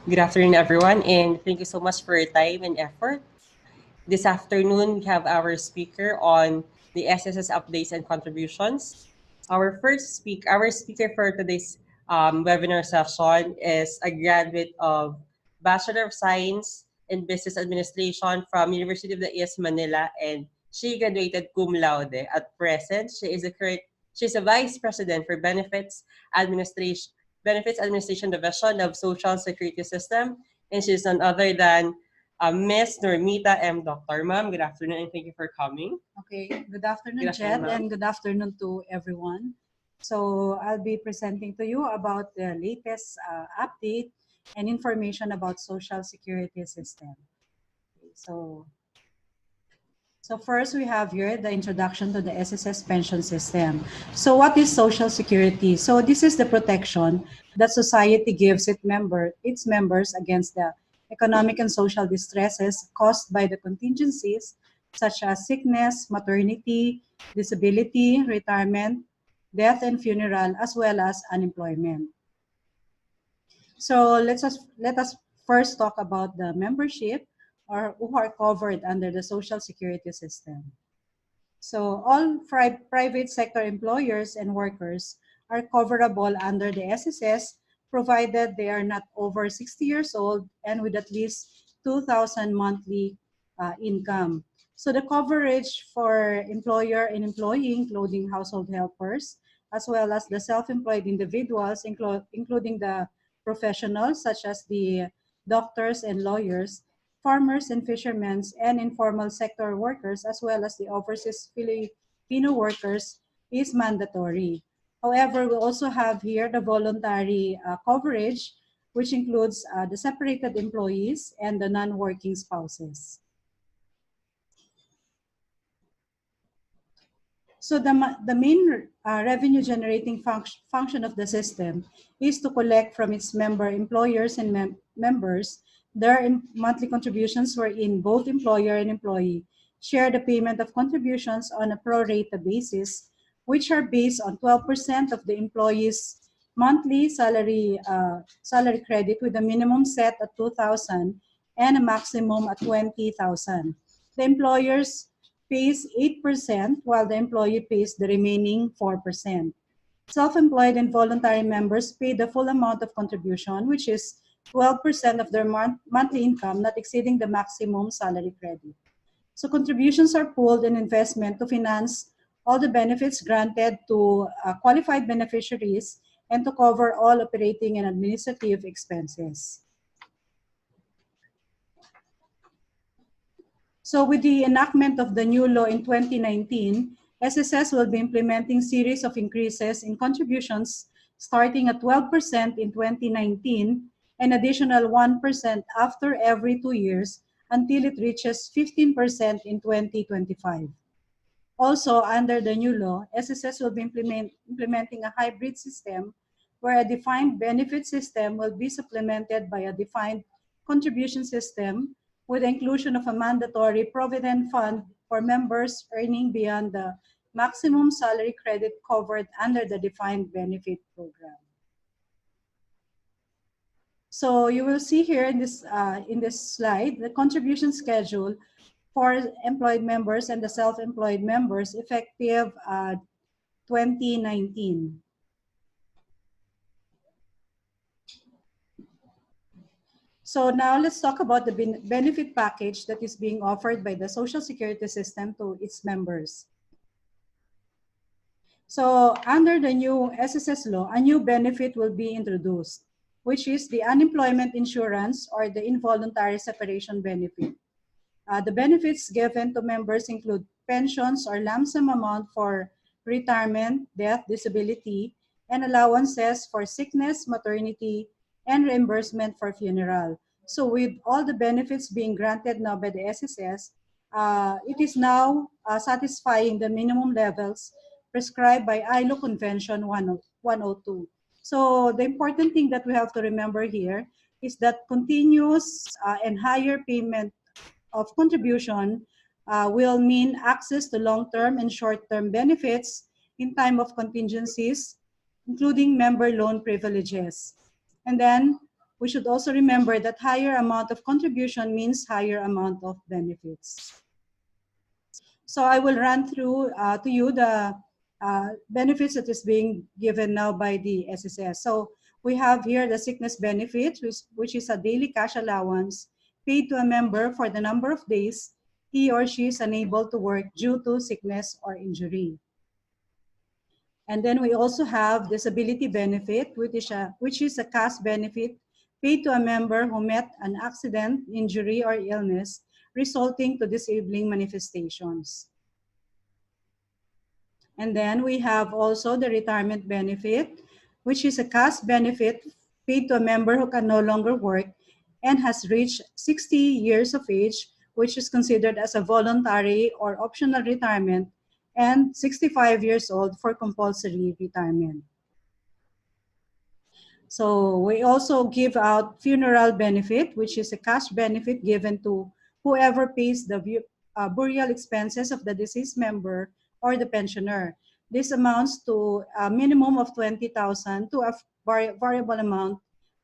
Good afternoon, everyone, and thank you so much for your time and effort. This afternoon, we have our speaker on the SSS updates and contributions. Our speaker for today's webinar session is a graduate of Bachelor of Science in Business Administration from University of the East Manila, and she graduated cum laude. At present, she's a vice president for Benefits Administration Division of Social Security System, and she's none other than Miss Normita M. Dr. Ma'am. Good afternoon and thank you for coming. Okay, good afternoon, Good afternoon, Jed, ma'am. and good afternoon to everyone. So I'll be presenting to you about the latest update and information about Social Security System. So first we have here the introduction to the SSS pension system. So what is Social Security? So this is the protection that society gives its members against the economic and social distresses caused by the contingencies such as sickness, maternity, disability, retirement, death and funeral, as well as unemployment. So let us first talk about the membership or who are covered under the Social Security system. So all private sector employers and workers are coverable under the SSS provided they are not over 60 years old and with at least 2,000 monthly income. So the coverage for employer and employee, including household helpers, as well as the self-employed individuals, including the professionals such as the doctors and lawyers, farmers and fishermen, and informal sector workers, as well as the overseas Filipino workers, is mandatory. However, we also have here the voluntary coverage, which includes the separated employees and the non-working spouses. So the main revenue generating function of the system is to collect from its member employers and members their monthly contributions wherein both employer and employee share the payment of contributions on a pro rata basis, which are based on 12% of the employee's monthly salary credit with a minimum set at 2,000 and a maximum at 20,000. The employers pays 8% while the employee pays the remaining 4%. Self-employed and voluntary members pay the full amount of contribution, which is 12% of their monthly income, not exceeding the maximum salary credit. So contributions are pooled in investment to finance all the benefits granted to qualified beneficiaries and to cover all operating and administrative expenses. So with the enactment of the new law in 2019, SSS will be implementing series of increases in contributions starting at 12% in 2019 and additional 1% after every 2 years until it reaches 15% in 2025. Also, under the new law, SSS will be implementing a hybrid system where a defined benefit system will be supplemented by a defined contribution system with the inclusion of a mandatory provident fund for members earning beyond the maximum salary credit covered under the defined benefit program. So you will see here in this slide the contribution schedule for employed members and the self-employed members effective 2019. So now let's talk about the benefit package that is being offered by the Social Security system to its members. So under the new SSS law, a new benefit will be introduced, which is the unemployment insurance or the involuntary separation benefit. The benefits given to members include pensions or lump sum amount for retirement, death, disability, and allowances for sickness, maternity, and reimbursement for funeral. So with all the benefits being granted now by the SSS, it is now satisfying the minimum levels prescribed by ILO Convention 102. So the important thing that we have to remember here is that continuous and higher payment of contribution will mean access to long-term and short-term benefits in time of contingencies, including member loan privileges. And then we should also remember that higher amount of contribution means higher amount of benefits. So I will run through to you the benefits that is being given now by the SSS. So we have here the sickness benefit, which is a daily cash allowance paid to a member for the number of days he or she is unable to work due to sickness or injury. And then we also have disability benefit, which is a cash benefit paid to a member who met an accident, injury, or illness resulting to disabling manifestations. And then we have also the retirement benefit, which is a cash benefit paid to a member who can no longer work and has reached 60 years of age, which is considered as a voluntary or optional retirement, and 65 years old for compulsory retirement. So we also give out funeral benefit, which is a cash benefit given to whoever pays the burial expenses of the deceased member or the pensioner. This amounts to a minimum of 20,000 to a variable amount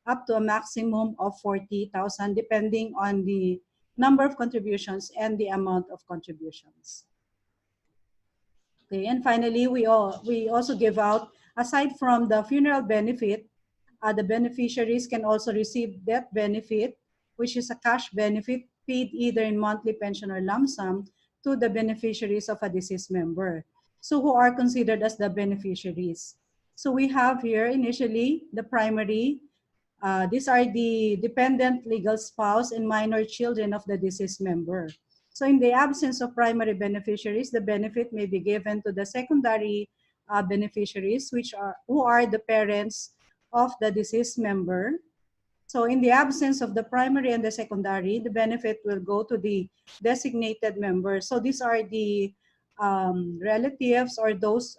up to a maximum of 40,000 depending on the number of contributions and the amount of contributions. Okay, and finally, we also give out, aside from the funeral benefit, the beneficiaries can also receive death benefit, which is a cash benefit paid either in monthly pension or lump sum to the beneficiaries of a deceased member. So who are considered as the beneficiaries? So we have here initially the primary. These are the dependent legal spouse and minor children of the deceased member. So in the absence of primary beneficiaries, the benefit may be given to the secondary beneficiaries, who are the parents of the deceased member. So in the absence of the primary and the secondary, the benefit will go to the designated members. So these are the relatives or those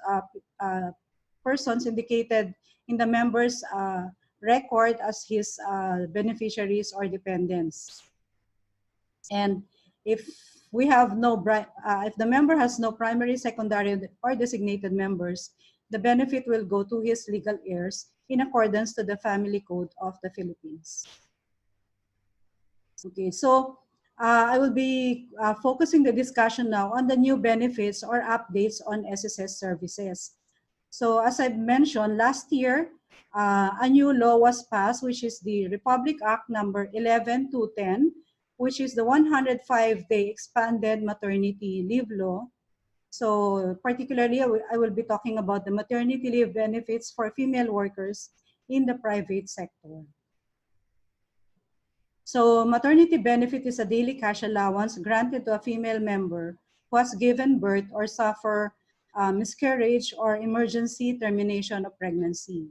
persons indicated in the member's record as his beneficiaries or dependents. And if we have if the member has no primary, secondary, or designated members, the benefit will go to his legal heirs in accordance to the Family Code of the Philippines. Okay, so I will be focusing the discussion now on the new benefits or updates on SSS services. So as I mentioned, last year, a new law was passed, which is the Republic Act number 11210, which is the 105-day expanded maternity leave law. So particularly, I will be talking about the maternity leave benefits for female workers in the private sector. So maternity benefit is a daily cash allowance granted to a female member who has given birth or suffer miscarriage or emergency termination of pregnancy.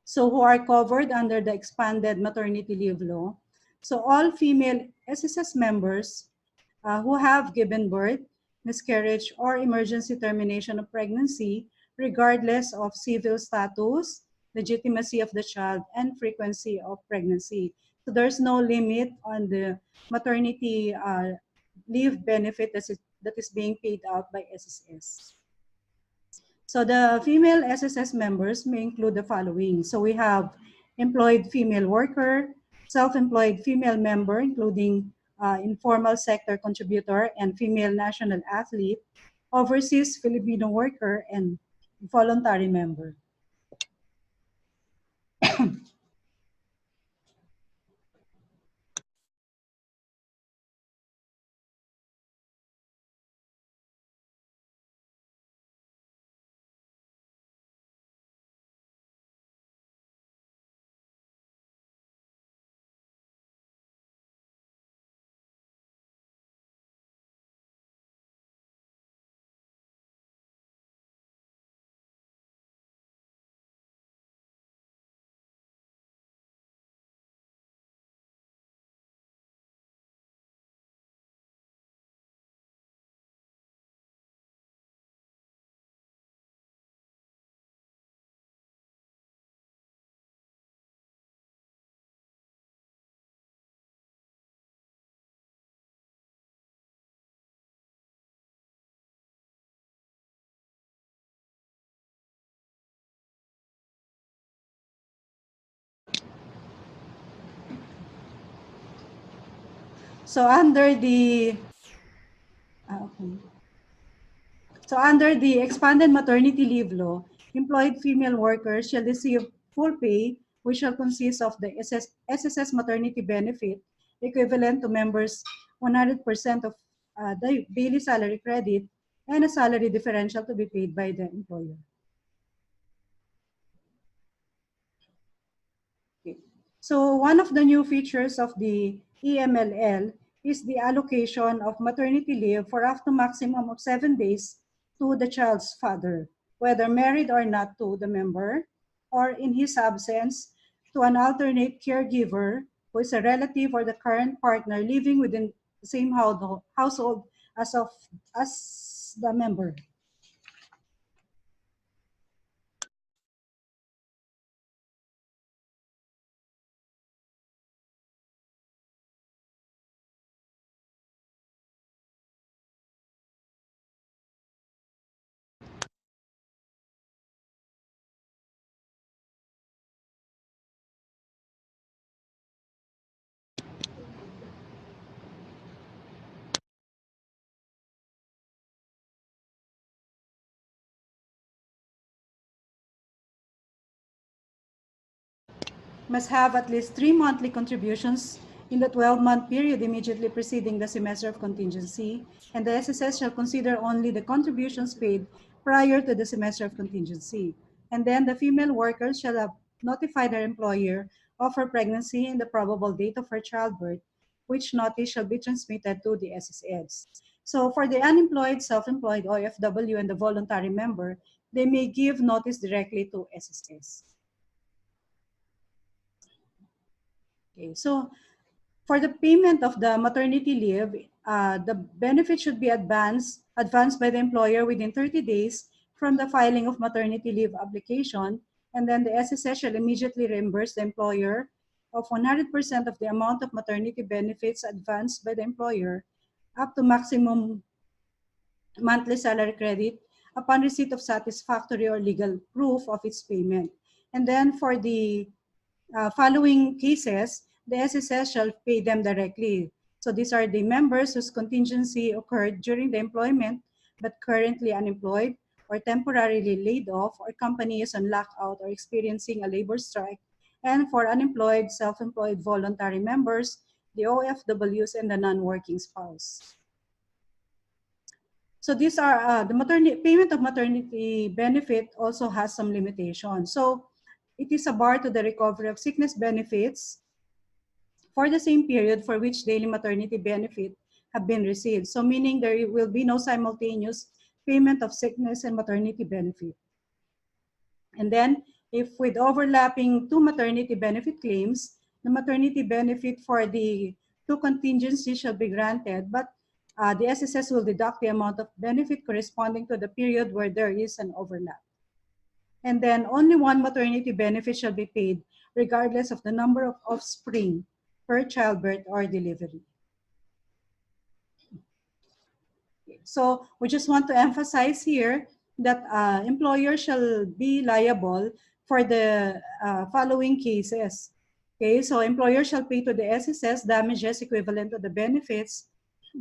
So who are covered under the expanded maternity leave law. So all female SSS members who have given birth, miscarriage, or emergency termination of pregnancy, regardless of civil status, legitimacy of the child, and frequency of pregnancy. So there's no limit on the maternity leave benefit that is being paid out by SSS. So the female SSS members may include the following. So we have employed female worker, self-employed female member, including informal sector contributor and female national athlete, overseas Filipino worker, and voluntary member. So under the okay. So under the expanded maternity leave law, employed female workers shall receive full pay, which shall consist of the SSS maternity benefit, equivalent to members 100% of the daily salary credit, and a salary differential to be paid by the employer. Okay. So one of the new features of the EMLL is the allocation of maternity leave for up to maximum of 7 days to the child's father, whether married or not to the member, or in his absence, to an alternate caregiver who is a relative or the current partner living within the same household as the member. Must have at least 3 monthly contributions in the 12-month period immediately preceding the semester of contingency, and the SSS shall consider only the contributions paid prior to the semester of contingency. And then the female workers shall have notified their employer of her pregnancy and the probable date of her childbirth, which notice shall be transmitted to the SSS. So for the unemployed, self-employed, OFW, and the voluntary member, they may give notice directly to SSS. Okay, so for the payment of the maternity leave, the benefit should be advanced by the employer within 30 days from the filing of maternity leave application, and then the SSS shall immediately reimburse the employer of 100% of the amount of maternity benefits advanced by the employer up to maximum monthly salary credit upon receipt of satisfactory or legal proof of its payment. And then for the following cases, the SSS shall pay them directly. So these are the members whose contingency occurred during the employment but currently unemployed or temporarily laid off, or company is on lockout or experiencing a labor strike. And for unemployed, self-employed voluntary members, the OFWs, and the non-working spouse. So these are the payment of maternity benefit also has some limitations. So it is a bar to the recovery of sickness benefits for the same period for which daily maternity benefit have been received. So meaning there will be no simultaneous payment of sickness and maternity benefit. And then if with overlapping two maternity benefit claims, the maternity benefit for the two contingencies shall be granted, but the SSS will deduct the amount of benefit corresponding to the period where there is an overlap. And then only one maternity benefit shall be paid regardless of the number of offspring per childbirth or delivery. So we just want to emphasize here that employers shall be liable for the following cases. Okay, so employer shall pay to the SSS damages equivalent to the benefits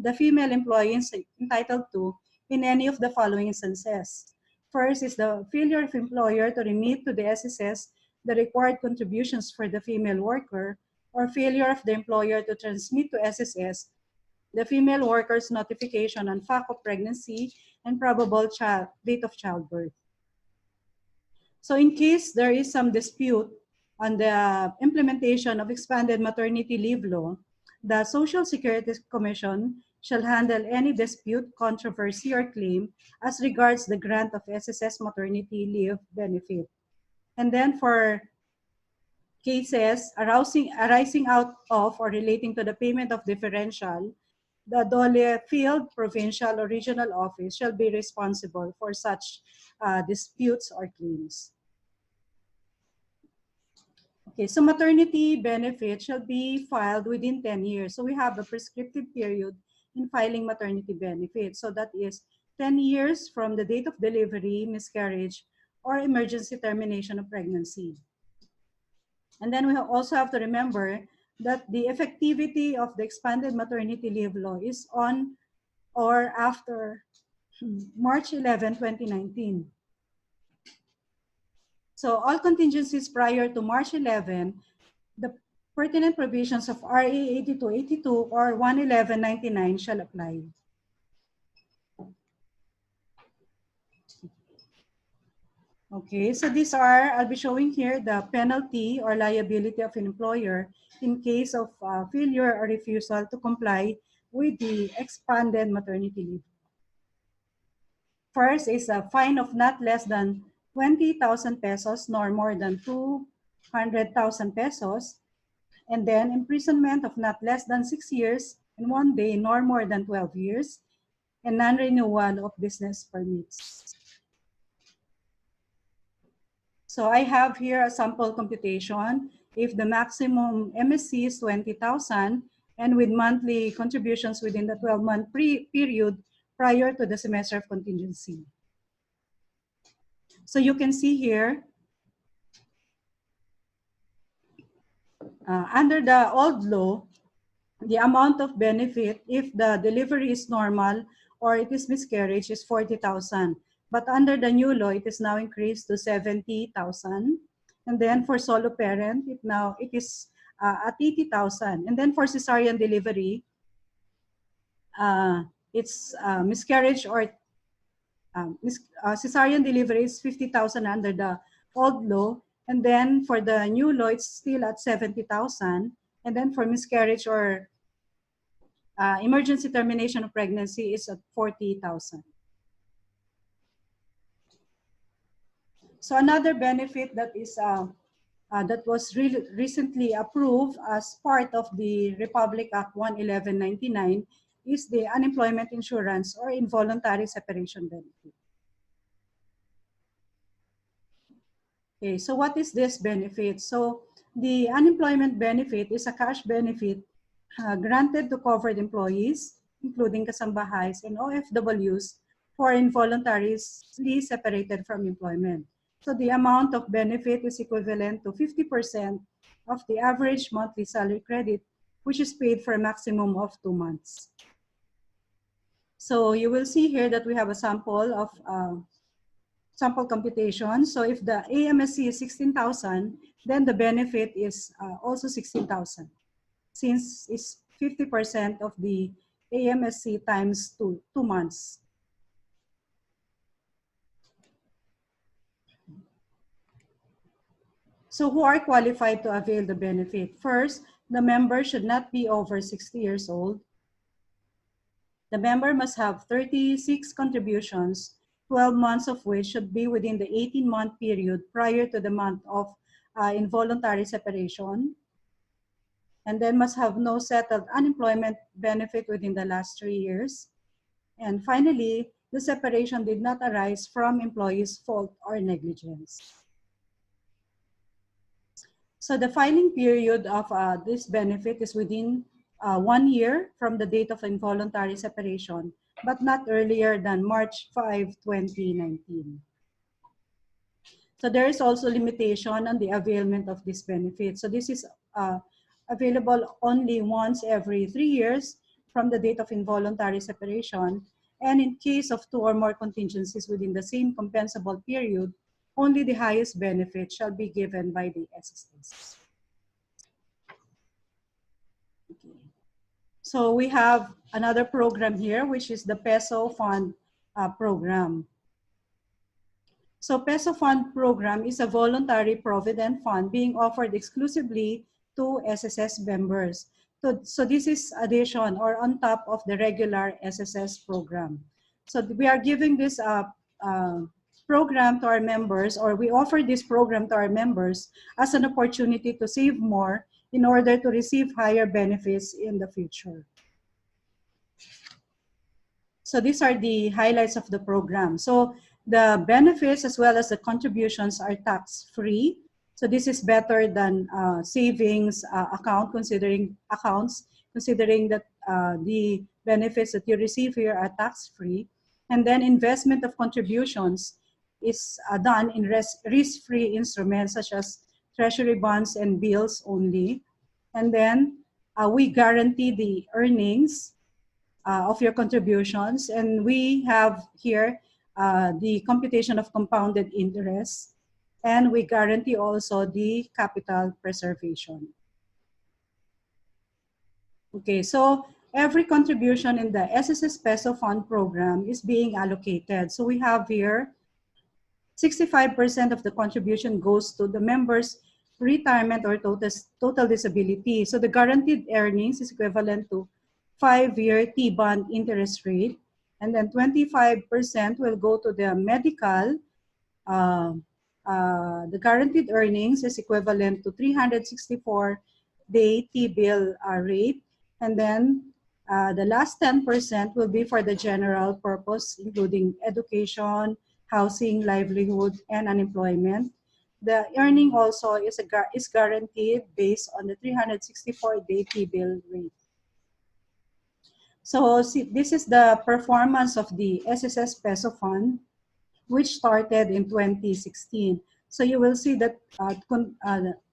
the female employee is entitled to in any of the following instances. First is the failure of employer to remit to the SSS the required contributions for the female worker, or failure of the employer to transmit to SSS the female worker's notification on fact of pregnancy and probable date of childbirth. So in case there is some dispute on the implementation of expanded maternity leave law, the Social Security Commission shall handle any dispute, controversy, or claim as regards the grant of SSS maternity leave benefit. And then for cases arising out of or relating to the payment of differential, the Dole Field Provincial or Regional Office shall be responsible for such disputes or claims. Okay, so maternity benefit shall be filed within 10 years. So we have a prescriptive period in filing maternity benefit. So that is 10 years from the date of delivery, miscarriage, or emergency termination of pregnancy. And then we also have to remember that the effectivity of the expanded maternity leave law is on or after March 11, 2019. So all contingencies prior to March 11, the pertinent provisions of RA 8282 or 11199 shall apply. Okay, so these are, I'll be showing here the penalty or liability of an employer in case of failure or refusal to comply with the expanded maternity leave. First is a fine of not less than 20,000 pesos nor more than 200,000 pesos, and then imprisonment of not less than 6 years and 1 day nor more than 12 years, and non-renewal of business permits. So I have here a sample computation. If the maximum MSC is 20,000 and with monthly contributions within the 12-month period prior to the semester of contingency. So you can see here, under the old law, the amount of benefit if the delivery is normal or it is miscarriage is 40,000. But under the new law, it is now increased to 70,000. And then for solo parent, it is at 80,000. And then for cesarean delivery, it's miscarriage or cesarean delivery is 50,000 under the old law. And then for the new law, it's still at 70,000. And then for miscarriage or emergency termination of pregnancy is at 40,000. So another benefit that was recently approved as part of the Republic Act 11199 is the unemployment insurance or involuntary separation benefit. Okay, so what is this benefit? So the unemployment benefit is a cash benefit granted to covered employees, including kasambahays and OFWs, who are involuntarily separated from employment. So the amount of benefit is equivalent to 50% of the average monthly salary credit, which is paid for a maximum of 2 months. So you will see here that we have a sample of sample computation. So if the AMSC is 16,000, then the benefit is also 16,000. Since it's 50% of the AMSC times 2 months. So who are qualified to avail the benefit? First, the member should not be over 60 years old. The member must have 36 contributions, 12 months of which should be within the 18-month period prior to the month of involuntary separation, and then must have no settled unemployment benefit within the last 3 years. And finally, the separation did not arise from employee's fault or negligence. So the filing period of this benefit is within 1 year from the date of involuntary separation, but not earlier than March 5, 2019. So there is also limitation on the availment of this benefit. So this is available only once every 3 years from the date of involuntary separation. And in case of 2 or more contingencies within the same compensable period, only the highest benefit shall be given by the SSS. Okay. So we have another program here, which is the PESO Fund program. So PESO Fund program is a voluntary provident fund being offered exclusively to SSS members. So this is addition or on top of the regular SSS program. So we are giving this program to our members, or we offer this program to our members as an opportunity to save more in order to receive higher benefits in the future. So these are the highlights of the program. So the benefits as well as the contributions are tax-free. So this is better than savings accounts, considering that the benefits that you receive here are tax-free. And then investment of contributions is done in risk-free instruments such as treasury bonds and bills only. And then we guarantee the earnings of your contributions. And we have here the computation of compounded interest. And we guarantee also the capital preservation. Okay, so every contribution in the SSS Peso Fund program is being allocated. So we have here 65% of the contribution goes to the members' retirement or total disability. So the guaranteed earnings is equivalent to 5-year T-bond interest rate. And then 25% will go to the medical. uh, the guaranteed earnings is equivalent to 364-day T-bill rate. And then the last 10% will be for the general purpose, including education, housing, livelihood, and unemployment. The earning also is guaranteed based on the 364-day T-bill rate. So see, this is the performance of the SSS Peso Fund, which started in 2016. So you will see that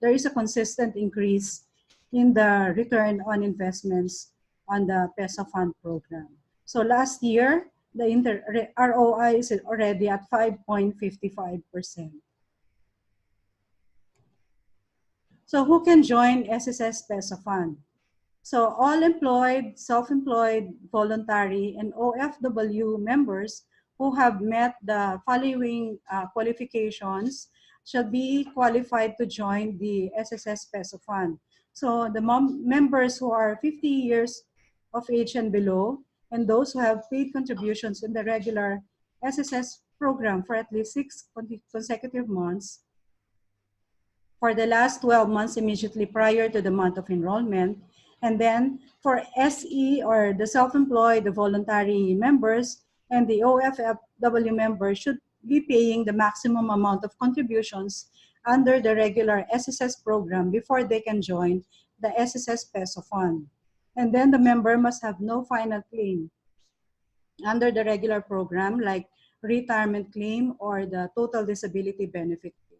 there is a consistent increase in the return on investments on the Peso Fund program. So last year, the ROI is already at 5.55%. So who can join SSS Peso Fund? So all employed, self-employed, voluntary, and OFW members who have met the following qualifications shall be qualified to join the SSS Peso Fund. So the members who are 50 years of age and below, and those who have paid contributions in the regular SSS program for at least 6 consecutive months, for the last 12 months immediately prior to the month of enrollment. And then for SE or the self-employed, the voluntary members, and the OFW members should be paying the maximum amount of contributions under the regular SSS program before they can join the SSS Peso Fund. And then the member must have no final claim under the regular program like retirement claim or the total disability benefit claim.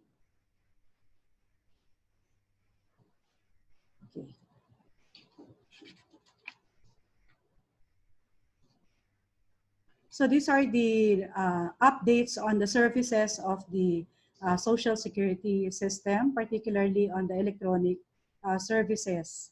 Okay. So these are the updates on the services of the Social Security system, particularly on the electronic services.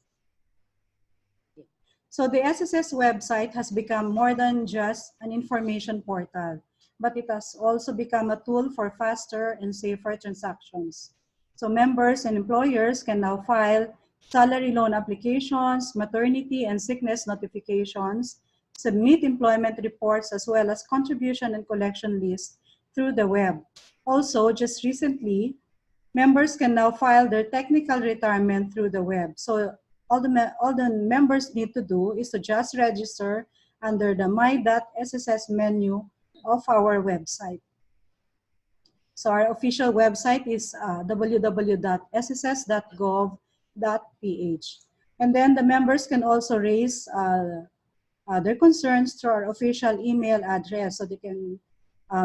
So the SSS website has become more than just an information portal, but it has also become a tool for faster and safer transactions. So members and employers can now file salary loan applications, maternity and sickness notifications, submit employment reports, as well as contribution and collection lists through the web. Also, just recently, members can now file their technical retirement through the web. So all the members need to do is to just register under the my.sss menu of our website. So our official website is www.sss.gov.ph. And then the members can also raise their concerns through our official email address, so they can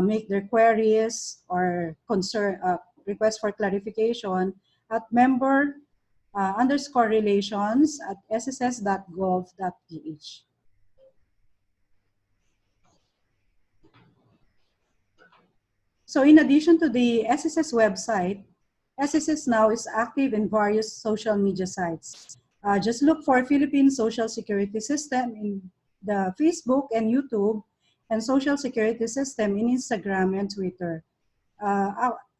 make their queries or request for clarification at member_relations@sss.gov.ph. So in addition to the SSS website, SSS now is active in various social media sites. Just look for Philippine Social Security System in the Facebook and YouTube, and Social Security System in Instagram and Twitter.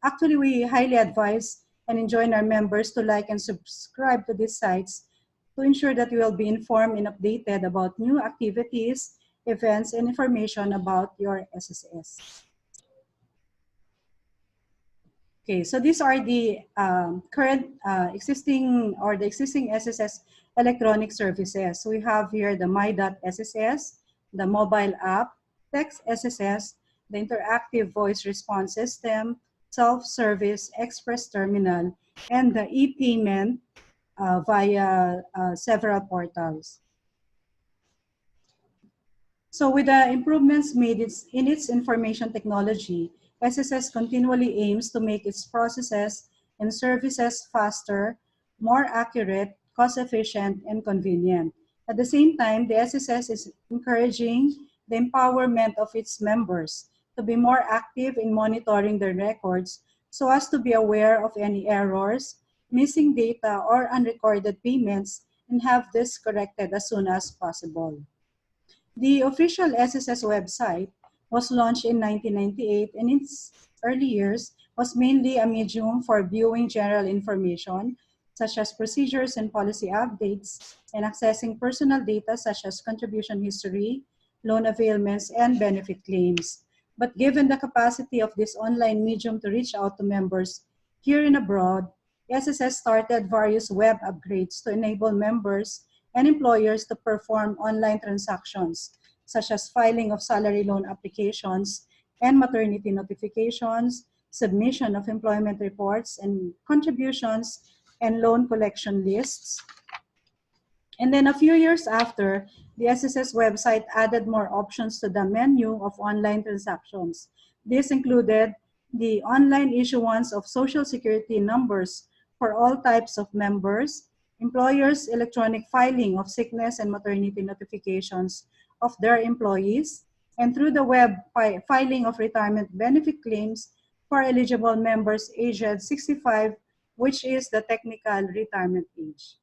Actually, we highly advise and enjoin our members to like and subscribe to these sites to ensure that you will be informed and updated about new activities, events, and information about your SSS. Okay, so these are the current existing SSS electronic services. We have here the my.sss, the mobile app, text SSS, the interactive voice response system, self-service express terminal, and the e-payment via several portals. So with the improvements made in its information technology, SSS continually aims to make its processes and services faster, more accurate, cost-efficient, and convenient. At the same time, the SSS is encouraging the empowerment of its members to be more active in monitoring their records so as to be aware of any errors, missing data, or unrecorded payments and have this corrected as soon as possible. The official SSS website was launched in 1998 and in its early years was mainly a medium for viewing general information such as procedures and policy updates and accessing personal data such as contribution history, loan availments, and benefit claims. But given the capacity of this online medium to reach out to members here and abroad, SSS started various web upgrades to enable members and employers to perform online transactions, such as filing of salary loan applications and maternity notifications, submission of employment reports and contributions, and loan collection lists. And then a few years after, the SSS website added more options to the menu of online transactions. This included the online issuance of social security numbers for all types of members, employers' electronic filing of sickness and maternity notifications of their employees, and through the web filing of retirement benefit claims for eligible members aged 65, which is the technical retirement age.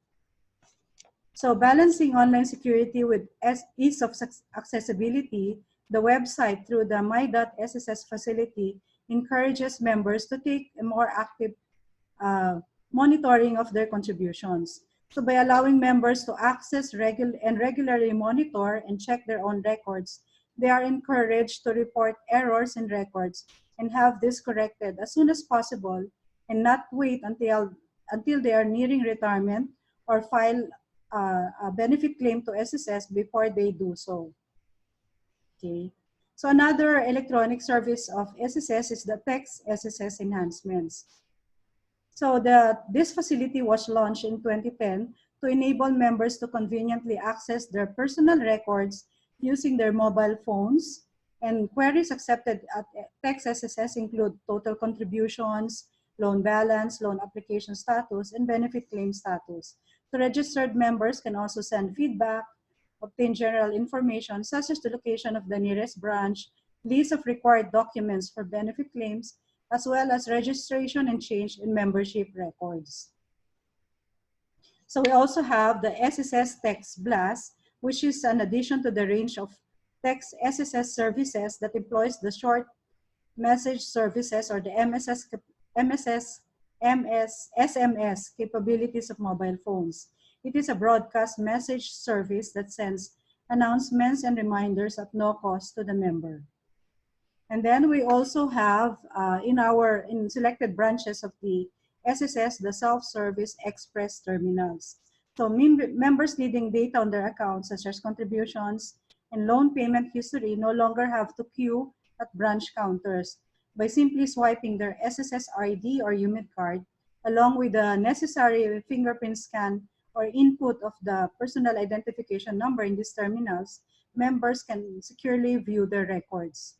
So balancing online security with ease of accessibility, the website through the my.sss facility encourages members to take a more active uh, monitoring of their contributions. So by allowing members to access and regularly monitor and check their own records, they are encouraged to report errors in records and have this corrected as soon as possible and not wait until they are nearing retirement or file a benefit claim to SSS before they do so. Okay. So another electronic service of SSS is the text SSS enhancements. So this facility was launched in 2010 to enable members to conveniently access their personal records using their mobile phones. And queries accepted at Text SSS include total contributions, loan balance, loan application status, and benefit claim status. So registered members can also send feedback, obtain general information such as the location of the nearest branch, list of required documents for benefit claims, as well as registration and change in membership records. So we also have the SSS Text Blast, which is an addition to the range of text SSS services that employs the short message services or the SMS capabilities of mobile phones. It is a broadcast message service that sends announcements and reminders at no cost to the member. And then we also have in selected branches of the SSS, the self-service express terminals. So members needing data on their accounts, such as contributions and loan payment history, no longer have to queue at branch counters. By simply swiping their SSS ID or UMID card, along with the necessary fingerprint scan or input of the personal identification number in these terminals, members can securely view their records.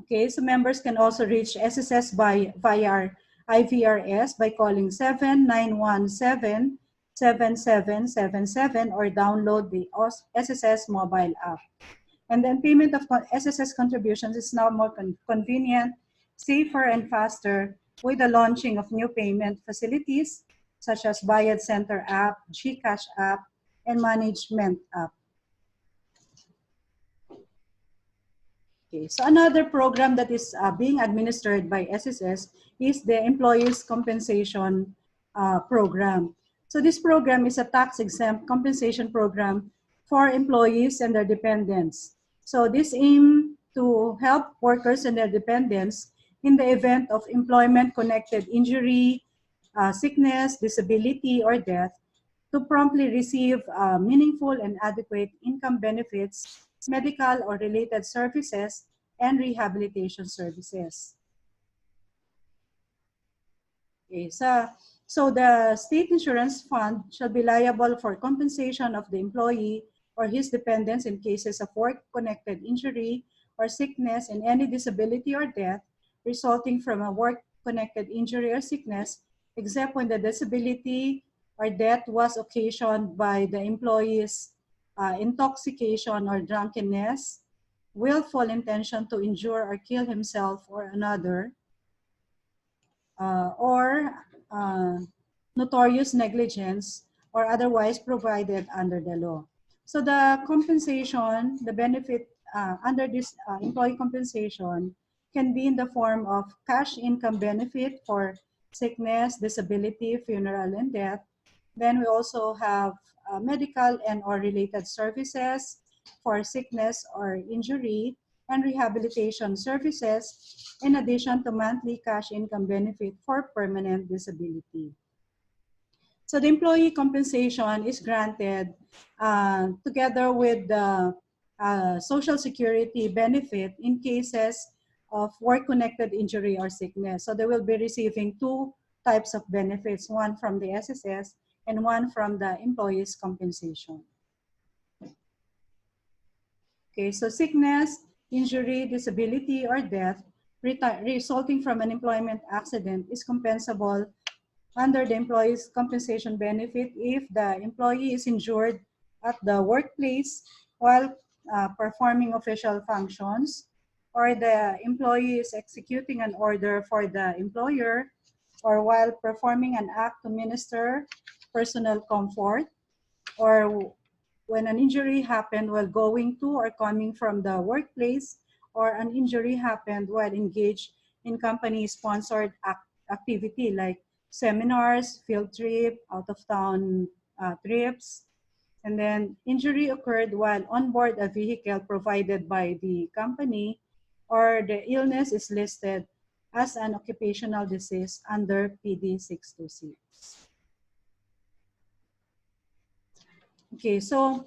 Okay, so members can also reach SSS via IVRS by calling 7917-7777 or download the SSS mobile app. And then payment of SSS contributions is now more convenient, safer, and faster with the launching of new payment facilities such as Bayad Center app, GCash app, and Management app. Okay, so another program that is being administered by SSS is the Employees Compensation Program. So this program is a tax-exempt compensation program for employees and their dependents. So this aims to help workers and their dependents in the event of employment-connected injury, sickness, disability, or death to promptly receive meaningful and adequate income benefits, medical or related services, and rehabilitation services. Okay, so the state insurance fund shall be liable for compensation of the employee or his dependents in cases of work-connected injury or sickness and any disability or death resulting from a work-connected injury or sickness, except when the disability or death was occasioned by the employee's intoxication or drunkenness, willful intention to injure or kill himself or another, or notorious negligence or otherwise provided under the law. So the compensation, the benefit under this employee compensation can be in the form of cash income benefit for sickness, disability, funeral, and death. Then we also have medical and or related services for sickness or injury, and rehabilitation services, in addition to monthly cash income benefit for permanent disability. So the employee compensation is granted together with the Social Security benefit in cases of work-connected injury or sickness. So they will be receiving two types of benefits, one from the SSS and one from the employee's compensation. Okay, so sickness, injury, disability, or death resulting from an employment accident is compensable under the employee's compensation benefit if the employee is injured at the workplace while performing official functions, or the employee is executing an order for the employer, or while performing an act to minister personal comfort, or when an injury happened while going to or coming from the workplace, or an injury happened while engaged in company-sponsored activity like seminars, field trip, out-of-town trips. And then injury occurred while on board a vehicle provided by the company, or the illness is listed as an occupational disease under PD 626. Okay, so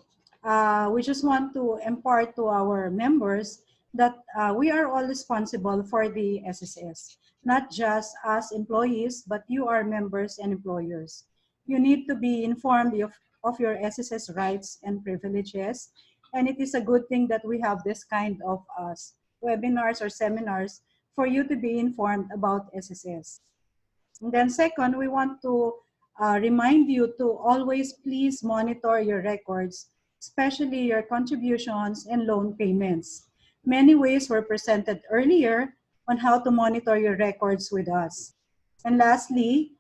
we just want to impart to our members that we are all responsible for the SSS, not just as employees, but you are members and employers. You need to be informed of your SSS rights and privileges, and it is a good thing that we have this kind of webinars or seminars for you to be informed about SSS. And then second, we want to remind you to always please monitor your records, especially your contributions and loan payments. Many ways were presented earlier on how to monitor your records with us. And lastly,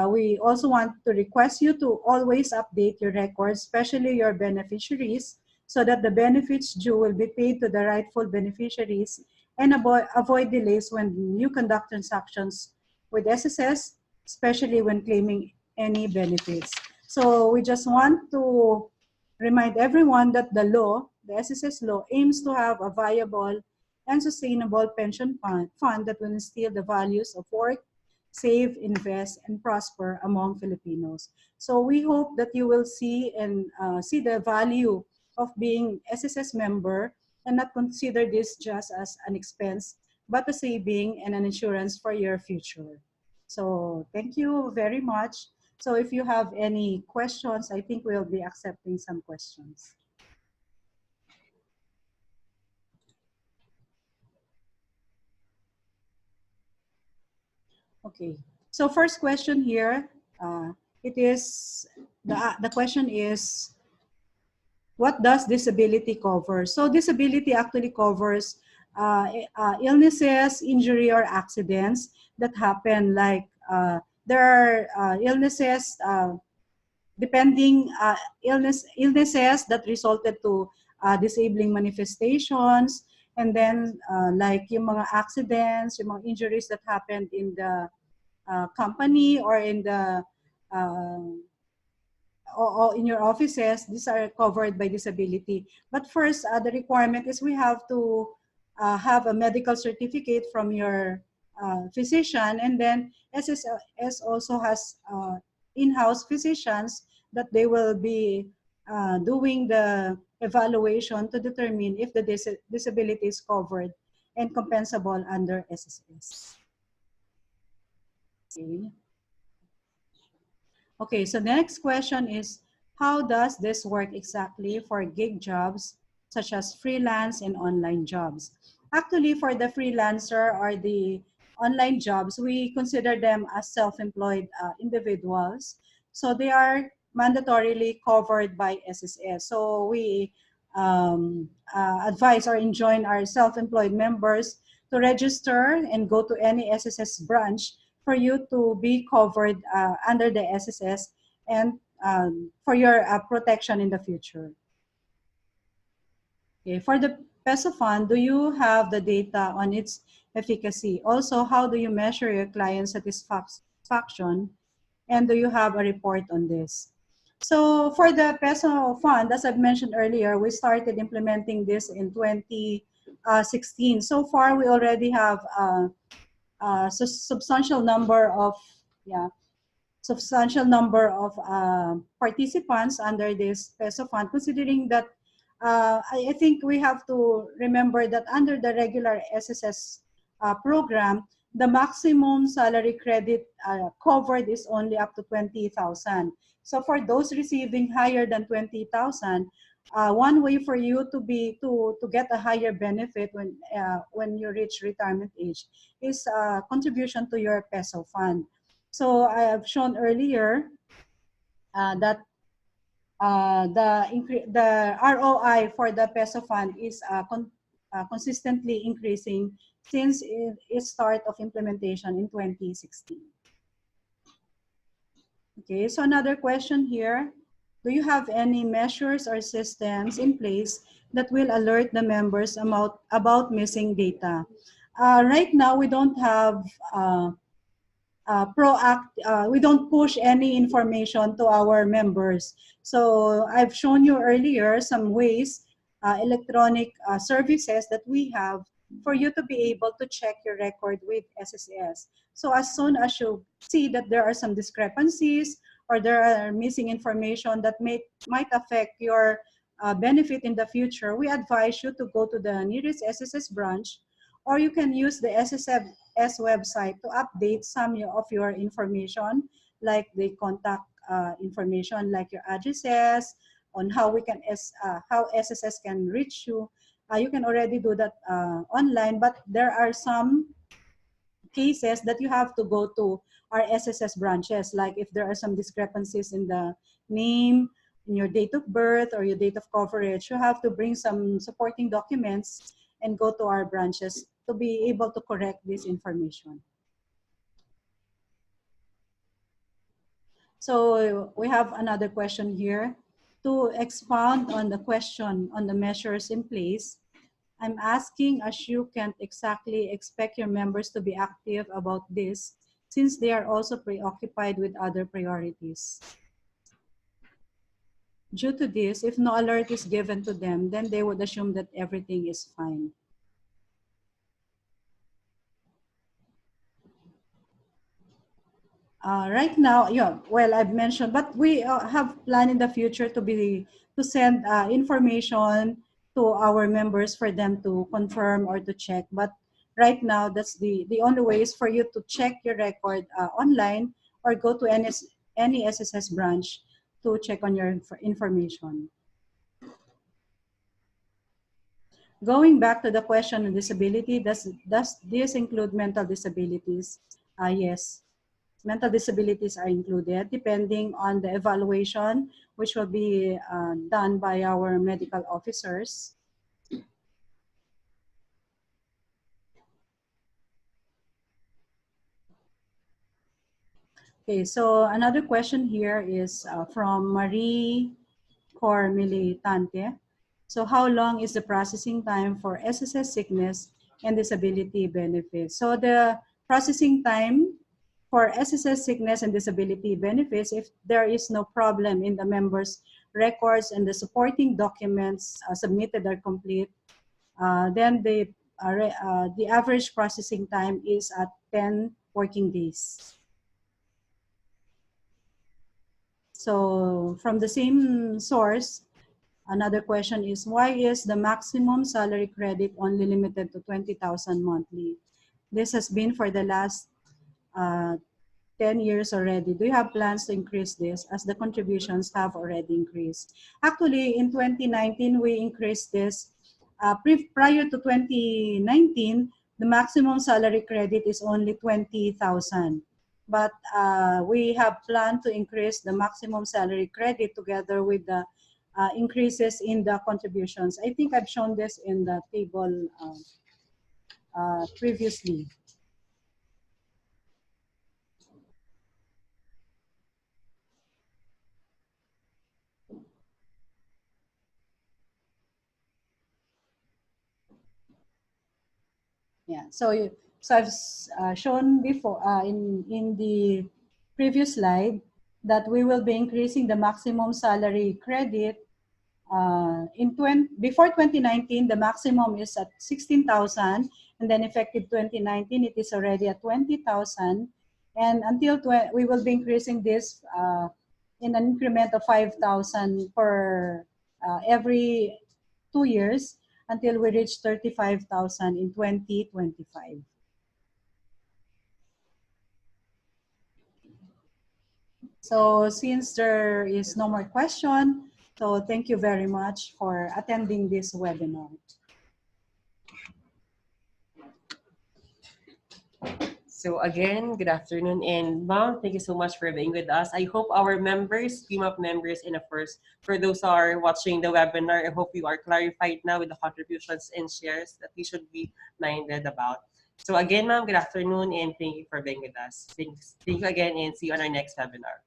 we also want to request you to always update your records, especially your beneficiaries, so that the benefits due will be paid to the rightful beneficiaries, and avoid delays when you conduct transactions with SSS, especially when claiming any benefits. So we just want to remind everyone that the law, the SSS law, aims to have a viable and sustainable pension fund that will instill the values of work, save, invest, and prosper among Filipinos. So we hope that you will see and see the value of being SSS member and not consider this just as an expense, but a saving and an insurance for your future. So thank you very much. So if you have any questions, I think we'll be accepting some questions. Okay. So first question here, it is, the question is, what does disability cover? So disability actually covers illnesses, injury, or accidents that happen. Like there are illnesses, depending illnesses that resulted to disabling manifestations, and then like yung mga accidents, yung mga injuries that happened in the company or in the or in your offices. These are covered by disability. But first, the requirement is we have to have a medical certificate from your physician, and then SSS also has in-house physicians that they will be doing the evaluation to determine if the disability is covered and compensable under SSS. Okay. Okay, so the next question is, how does this work exactly for gig jobs such as freelance and online jobs? Actually, for the freelancer or the online jobs, we consider them as self-employed individuals. So they are mandatorily covered by SSS. So we advise or enjoin our self-employed members to register and go to any SSS branch for you to be covered under the SSS and for your protection in the future. Okay. For the peso fund, do you have the data on its efficacy? Also, how do you measure your client satisfaction? And do you have a report on this? So for the peso fund, as I've mentioned earlier, we started implementing this in 2016. So far, we already have a substantial number of, yeah, substantial number of participants under this peso fund, considering that I think we have to remember that under the regular SSS program, the maximum salary credit covered is only up to 20,000. So for those receiving higher than 20,000, one way for you to get a higher benefit when you reach retirement age is contribution to your peso fund. So I have shown earlier that the ROI for the peso fund is consistently increasing since its start of implementation in 2016. Okay, so another question here. Do you have any measures or systems in place that will alert the members about missing data? Right now, we don't have we don't push any information to our members. So I've shown you earlier some ways, electronic services that we have for you to be able to check your record with SSS. So as soon as you see that there are some discrepancies or there are missing information that might affect your benefit in the future, we advise you to go to the nearest SSS branch, or you can use the SSS website to update some of your information, like the contact information, like your addresses, on how how SSS can reach you. You can already do that online, but there are some cases that you have to go to our SSS branches, like if there are some discrepancies in the name, in your date of birth, or your date of coverage, you have to bring some supporting documents and go to our branches to be able to correct this information. So we have another question here. To expound on the question on the measures in place, I'm asking, as you can't exactly expect your members to be active about this since they are also preoccupied with other priorities. Due to this, if no alert is given to them, then they would assume that everything is fine. Right now, yeah, well, I've mentioned, but we have planned in the future to send information to our members for them to confirm or to check. But right now, that's the only way is for you to check your record online or go to any SSS branch to check on your information. Going back to the question of disability, does this include mental disabilities? Yes. Mental disabilities are included depending on the evaluation, which will be done by our medical officers. Okay, so another question here is from Marie Cor Militante. So how long is the processing time for SSS sickness and disability benefits? So the processing time for SSS sickness and disability benefits, if there is no problem in the members' records and the supporting documents submitted are complete, then the average processing time is at 10 working days. So from the same source, another question is, why is the maximum salary credit only limited to 20,000 monthly? This has been for the last uh, 10 years already. Do you have plans to increase this as the contributions have already increased? Actually, in 2019, we increased this. Prior to 2019, the maximum salary credit is only 20,000. but we have planned to increase the maximum salary credit together with the increases in the contributions. I think I've shown this in the table previously. Yeah. So I've shown before in the previous slide that we will be increasing the maximum salary credit before 2019. The maximum is at 16,000, and then effective 2019 it is already at 20,000, and we will be increasing this in an increment of 5,000 per every 2 years until we reach 35,000 in 2025. So since there is no more question, so thank you very much for attending this webinar. So again, good afternoon, and ma'am, thank you so much for being with us. I hope our members, team of members, and of course, for those who are watching the webinar, I hope you are clarified now with the contributions and shares that we should be minded about. So again, ma'am, good afternoon, and thank you for being with us. Thank you again, and see you on our next webinar.